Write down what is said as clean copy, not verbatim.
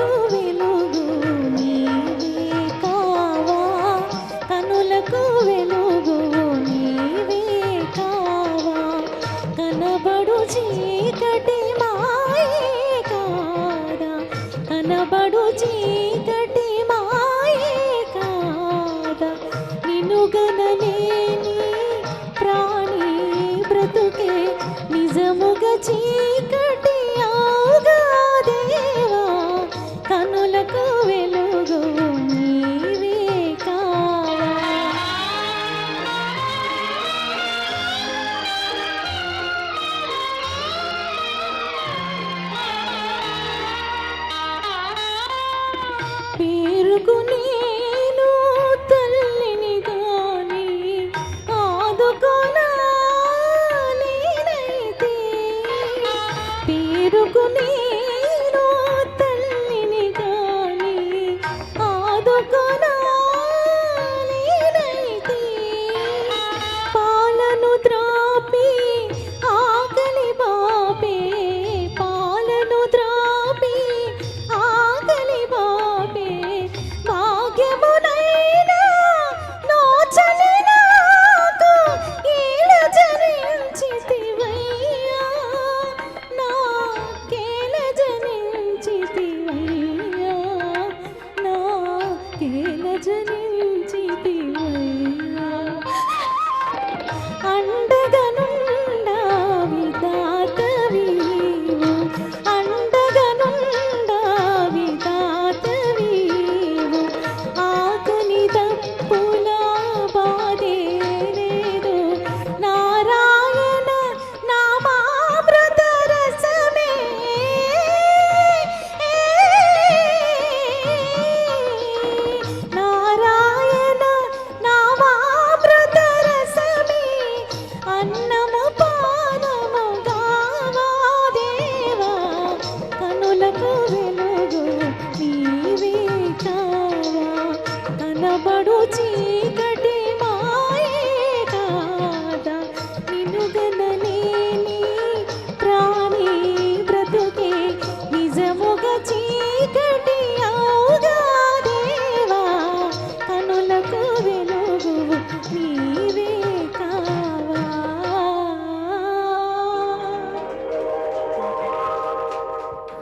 కనులకు వెలుగు నీవే కావా, కనులకు వెలుగు నీవే కావా, కనబడు చీకటి మాయే కాదా, కనబడు చీకటి మాయే కాదా, నిన్ను గనలేని ప్రాణి బ్రతుకే నిజముగా చీకటి ఆగా దేవా, కనులకు వెలుగు నీవే కావా. పేరుకు నేను తల్లిని గాని ఆదుకోలేనైతే, పేరుకు నేను తల్లిని గాని ఆదుకోలేనైతే, పాలను త్రాపి ఆకలి బాపే, పాలను త్రాపి ఆకలి బాపే, భాగ్యమునైనా నోచని నాకు ఈల జనించితివయ్యా, నాకేల జనించితివయ్యా, నాకేల జనించితివయ్యా. అండగనుండావి దాతవీవు, అండగనుండావి దాతవీవు, ఆకలి దప్పుల బాధే లేదు, నారాయణ నామామృత రసమే, నారాయణ నామామృత రసమే, అన్నము పానము గావా దేవా, కనులకు వెలుగు నీవే కావా, కనబడు చీకటి మాయే కాదా, నిన్ను గనలేని ప్రాణి బ్రతుకే నిజముగా చీకటి ఆగా దేవా, కనులకు వెలుగు నీవే